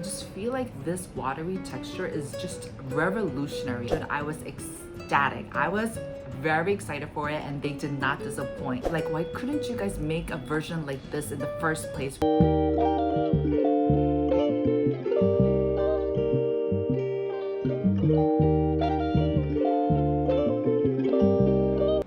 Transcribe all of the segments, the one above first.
just feel like this watery texture is just revolutionary. And I was ecstatic. I was very excited for it, and they did not disappoint. Like, why couldn't you guys make a version like this in the first place?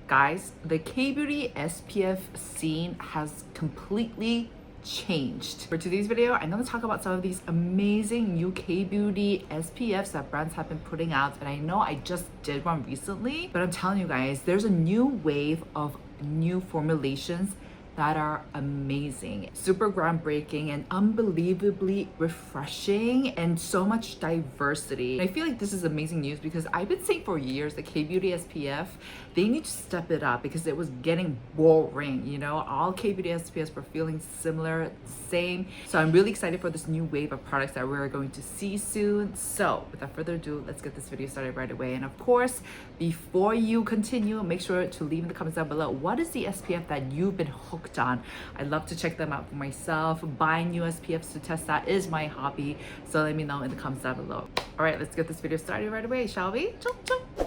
Guys, the K-Beauty SPF scene has completely changed. For today's video, I'm going to talk about some of these amazing new K-Beauty SPFs that brands have been putting out. And I know I just did one recently, but I'm telling you guys, there's a new wave of new formulations that are amazing, super groundbreaking, and unbelievably refreshing, and so much diversity. And I feel like this is amazing news because I've been saying for years that K-Beauty SPF, they need to step it up because it was getting boring, you know? All K-Beauty SPFs were feeling similar, same. So I'm really excited for this new wave of products that we're going to see soon. So without further ado, let's get this video started right away. And of course, before you continue, make sure to leave in the comments down below, what is the SPF that you've been hooked on? I'd love to check them out for myself. Buying new SPFs to test that is my hobby. So let me know in the comments down below. All right, let's get this video started right away, shall we?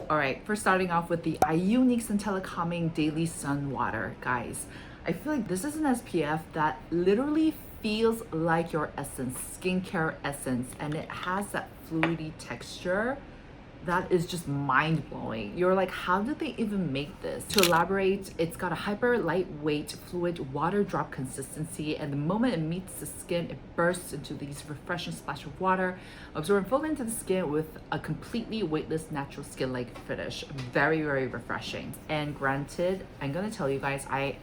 All right, first starting off with the IUNIK Centella Calming Daily Sun Water. Guys, I feel like this is an SPF that literally feels like your essence, skincare essence, and it has that fluidy texture that is just mind-blowing. You're like, how did they even make this? To elaborate, it's got a hyper lightweight fluid water drop consistency, and the moment it meets the skin, it bursts into these refreshing splash of water, absorbing fully into the skin with a completely weightless natural skin-like finish. Very, very refreshing. And granted, I'm gonna tell you guys, I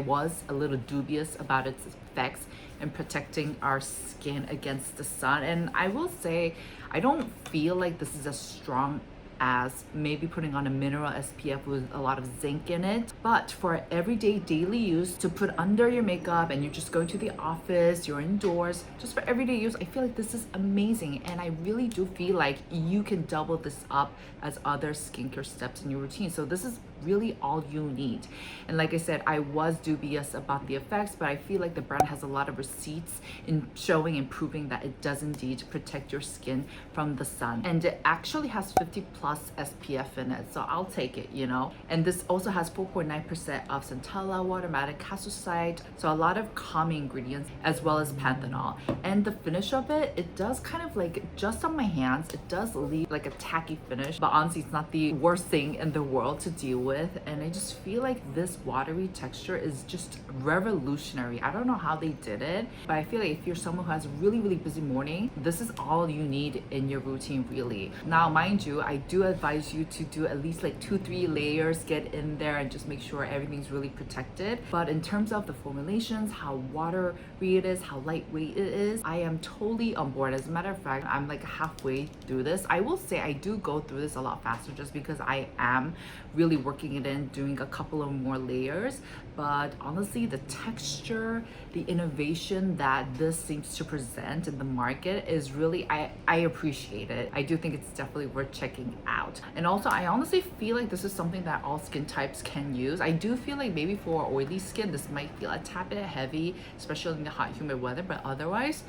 was a little dubious about its effects in protecting our skin against the sun, and I will say I don't feel like this is as strong as maybe putting on a mineral SPF with a lot of zinc in it. But for everyday daily use, to put under your makeup and you're just going to the office, you're indoors, just for everyday use, I feel like this is amazing. And I really do feel like you can double this up as other skincare steps in your routine. So this is really all you need. And like I said, I was dubious about the effects, but I feel like the brand has a lot of receipts in showing and proving that it does indeed protect your skin from the sun. And it actually has 50+ SPF in it, so I'll take it, you know. And this also has 4.9% of Centella, watermatic, castorcide, so a lot of calming ingredients, as well as Panthenol. And the finish of it, it does kind of like, just on my hands, it does leave like a tacky finish, but honestly, it's not the worst thing in the world to deal with. And I just feel like this watery texture is just revolutionary. I don't know how they did it, but I feel like if you're someone who has a really busy morning, this is all you need in your routine, really. Now, mind you, I do advise you to do at least like 2-3 layers, get in there and just make sure everything's really protected. But in terms of the formulations, how watery it is, how lightweight it is, I am totally on board. As a matter of fact, I'm like halfway through this. I will say I do go through this a lot faster just because I am really working it in, doing a couple of more layers. But honestly, the texture, the innovation that this seems to present in the market is really, I appreciate it. I do think it's definitely worth checking out. And also, I honestly feel like this is something that all skin types can use. I do feel like maybe for oily skin, this might feel a tad bit heavy, especially in the hot, humid weather, but otherwise,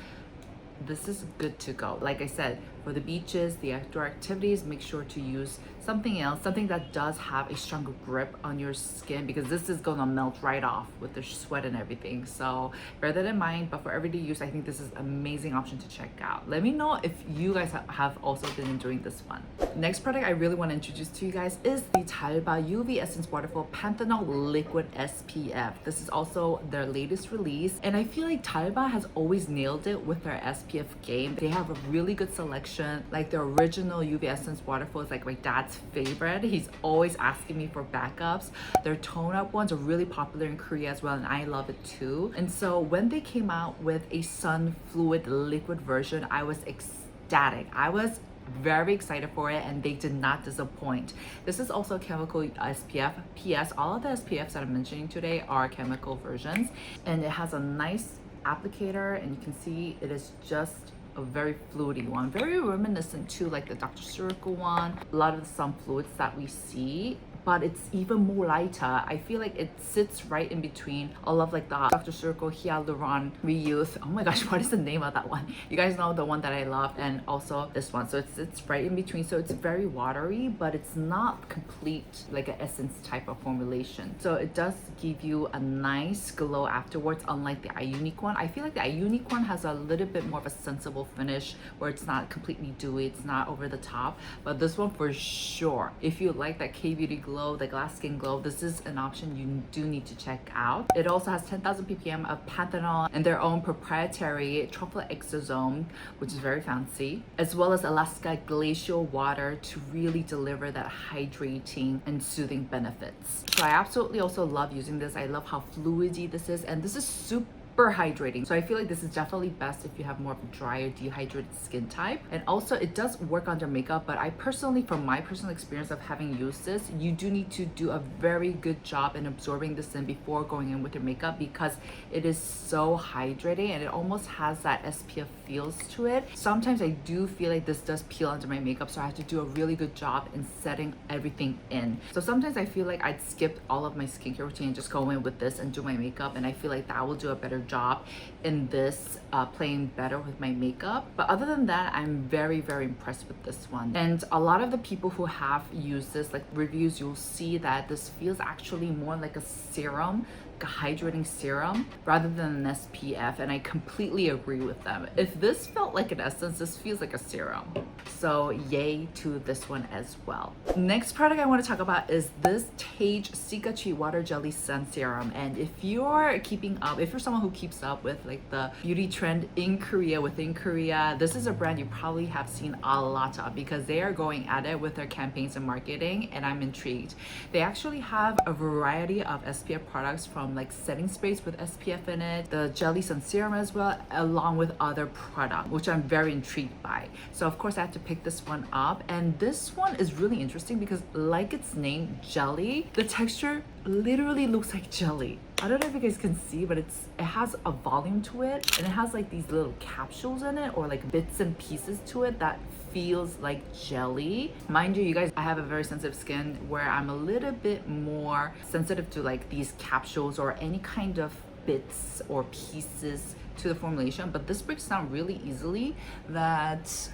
this is good to go. Like I said, for the beaches, the outdoor activities, make sure to use something else, something that does have a stronger grip on your skin, because this is gonna melt right off with the sweat and everything. So bear that in mind. But for everyday use, I think this is an amazing option to check out. Let me know if you guys have also been enjoying this one. Next product I really want to introduce to you guys is the Tage UV Essence Waterfull Panthenol Liquid SPF. This is also their latest release, and I feel like Tage has always nailed it with their SPF game. They have a really good selection. Like the original UV Essence Waterfull is like my dad's favorite. He's always asking me for backups. Their tone up ones are really popular in Korea as well, and I love it too. And so when they came out with a sun fluid liquid version, I was ecstatic. I was very excited for it, and they did not disappoint. This is also a chemical SPF. PS, all of the SPFs that I'm mentioning today are chemical versions, and it has a nice applicator, and you can see it is just a very fluidy one, very reminiscent to like the Dr. Circle one, a lot of the sun fluids that we see. but it's even more lighter. I feel like it sits right in between all of like the Dr. Circle Hyaluron Reuse. Oh my gosh, what is the name of that one? You guys know the one that I love, and also this one. So it's right in between. So it's very watery, but it's not complete like an essence type of formulation. So it does give you a nice glow afterwards, unlike the IUNIK one. I feel like the IUNIK one has a little bit more of a sensible finish where it's not completely dewy, it's not over the top. But this one for sure, if you like that K-Beauty glow, the glass skin glow, this is an option you do need to check out. It also has 10,000 ppm of Panthenol and their own proprietary chocolate exosome, which is very fancy, as well as Alaska glacial water to really deliver that hydrating and soothing benefits. So I absolutely also love using this. I love how fluidy this is, and this is super hydrating. So I feel like this is definitely best if you have more of a dry or dehydrated skin type. And also it does work under makeup, but I personally, from my personal experience of having used this, you do need to do a very good job in absorbing this in before going in with your makeup, because it is so hydrating and it almost has that SPF feels to it. Sometimes I do feel like this does peel under my makeup, so I have to do a really good job in setting everything in. So sometimes I feel like I'd skip all of my skincare routine and just go in with this and do my makeup, and I feel like that will do a better job in this playing better with my makeup. But other than that, I'm very impressed with this one. And a lot of the people who have used this, like reviews, you'll see that this feels actually more like a serum, like a hydrating serum rather than an SPF, and I completely agree with them. If this felt like an essence, this feels like a serum. So yay to this one as well. Next product I want to talk about is this Tage Cica-Tree Water Jelly Sun Serum. And if you're keeping up, if you're someone who keeps up with like the beauty trend in Korea, within Korea, this is a brand you probably have seen a lot of, because they are going at it with their campaigns and marketing, and I'm intrigued. They actually have a variety of SPF products, from like setting sprays with SPF in it, the Jelly Sun Serum as well, along with other products, which I'm very intrigued by. So of course I had to pick this one up, and this one is really interesting because, like its name, jelly, the texture literally looks like jelly. I don't know if you guys can see, but it has a volume to it, and it has like these little capsules in it, or like bits and pieces to it that feels like jelly. Mind you, you guys, I have a very sensitive skin where I'm a little bit more sensitive to like these capsules or any kind of bits or pieces to the formulation, but this breaks down really easily, that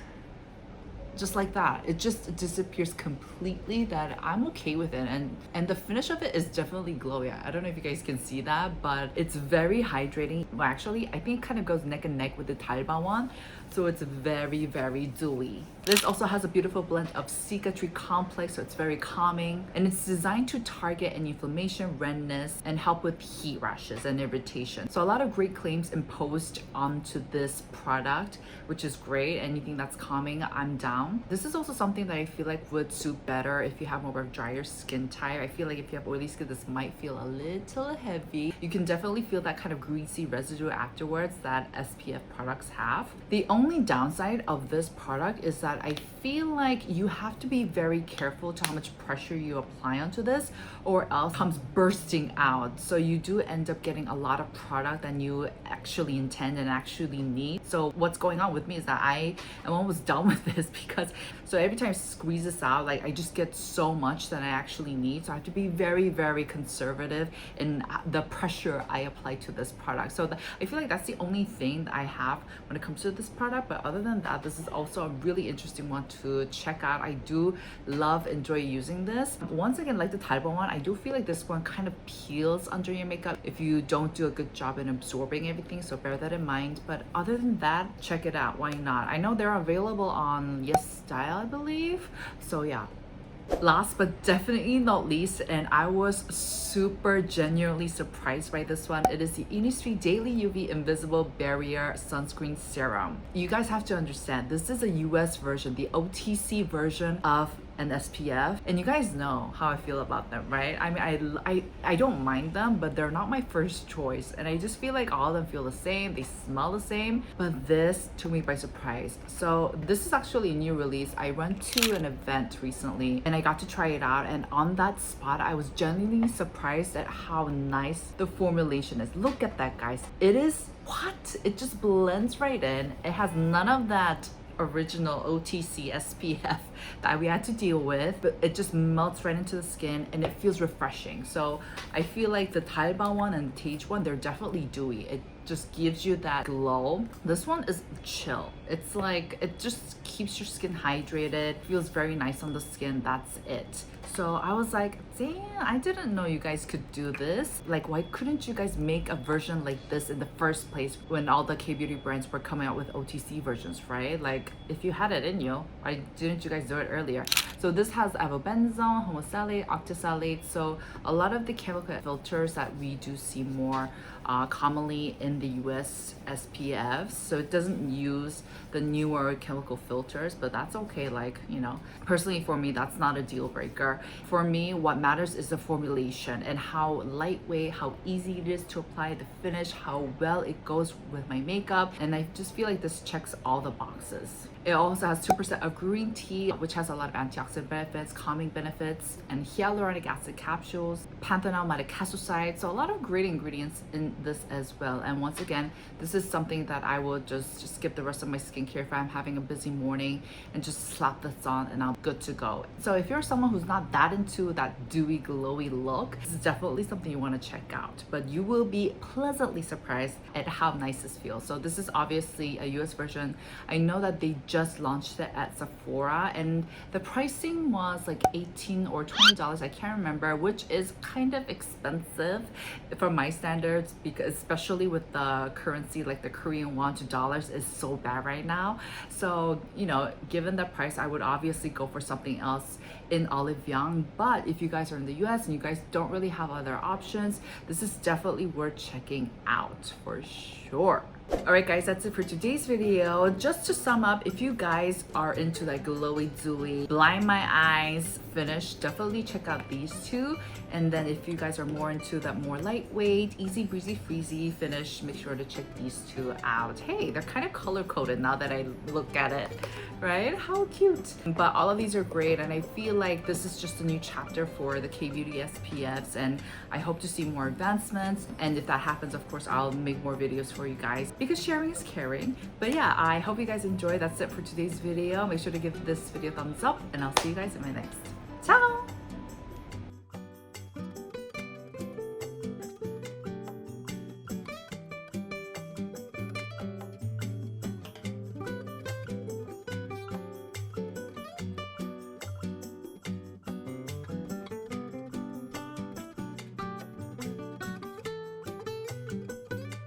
just like that, it just disappears completely, that I'm okay with it. And the finish of it is definitely glowy. I don't know if you guys can see that, but it's very hydrating. Well, actually, I think it kind of goes neck and neck with the Talba one. So it's very dewy. This also has a beautiful blend of Cica-Tree complex, so it's very calming, and it's designed to target any inflammation, redness, and help with heat rashes and irritation. So a lot of great claims imposed onto this product, which is great. Anything that's calming, I'm down. This is also something that I feel like would suit better if you have more of a drier skin type. I feel like if you have oily skin, this might feel a little heavy. You can definitely feel that kind of greasy residue afterwards that SPF products have. The only downside of this product is that I feel like you have to be very careful to how much pressure you apply onto this, or else it comes bursting out. So you do end up getting a lot of product than you actually intend and actually need. So what's going on with me is that I am almost done with this, because so every time I squeeze this out, like I just get so much that I actually need. So I have to be very conservative in the pressure I apply to this product. So I feel like that's the only thing that I have when it comes to this product. But other than that, this is also a really interesting one to check out. I do enjoy using this. Once again, like the Talba one, I do feel like this one kind of peels under your makeup if you don't do a good job in absorbing everything, so bear that in mind. But other than that, check it out. Why not? I know they're available on Yes Style, I believe. So yeah. Last but definitely not least, and I was super genuinely surprised by this one, it is the Innisfree Daily UV Invisible Barrier Sunscreen Serum. You guys have to understand, this is a US version, the OTC version of an SPF, and you guys know how I feel about them, right? I mean, I don't mind them, but they're not my first choice, and I just feel like all of them feel the same, they smell the same, but this took me by surprise. So this is actually a new release. I went to an event recently and I got to try it out, and on that spot I was genuinely surprised at how nice the formulation is. Look at that, guys. It just blends right in. It has none of that original OTC SPF that we had to deal with, but it just melts right into the skin and it feels refreshing. So I feel like the Taliban one and the Tage one, they're definitely dewy. It just gives you that glow. This one is chill. It's like, it just keeps your skin hydrated, feels very nice on the skin. That's it. So I was like, damn, I didn't know you guys could do this. Like, why couldn't you guys make a version like this in the first place when all the K-beauty brands were coming out with OTC versions, right? Like, if you had it in you, why didn't you guys do it earlier? So this has avobenzone, homosalate, octisalate. So a lot of the chemical filters that we do see more commonly in the US SPFs. So it doesn't use the newer chemical filters, but that's okay. Like, you know, personally for me, that's not a deal breaker. For me, what matters is the formulation and how lightweight, how easy it is to apply, the finish, how well it goes with my makeup. And I just feel like this checks all the boxes. It also has 2% of green tea, which has a lot of antioxidant benefits, calming benefits, and hyaluronic acid capsules, Panthenol metacasoside. So a lot of great ingredients in this as well. And once again, this is something that I will just skip the rest of my skincare if I'm having a busy morning and just slap this on and I'm good to go. So if you're someone who's not that into that dewy, glowy look, this is definitely something you want to check out. But you will be pleasantly surprised at how nice this feels. So this is obviously a US version. I know that they just launched it at Sephora and the pricing was like $18 or $20, I can't remember, which is kind of expensive for my standards, because especially with the currency, like the Korean won to dollars is so bad right now. So, you know, given the price, I would obviously go for something else in olive young. But if you guys are in the US and you guys don't really have other options, this is definitely worth checking out for sure. Alright guys, that's it for today's video. Just to sum up, if you guys are into like glowy, dewy, blind my eyes finish, definitely check out these two. And then if you guys are more into that more lightweight, easy breezy freezy finish, make sure to check these two out. Hey, they're kind of color coded now that I look at it, right? How cute. But all of these are great and I feel like this is just a new chapter for the K-Beauty SPFs and I hope to see more advancements. And if that happens, of course, I'll make more videos for you guys because sharing is caring. But yeah, I hope you guys enjoyed. That's it for today's video. Make sure to give this video a thumbs up and I'll see you guys in my next. Ciao!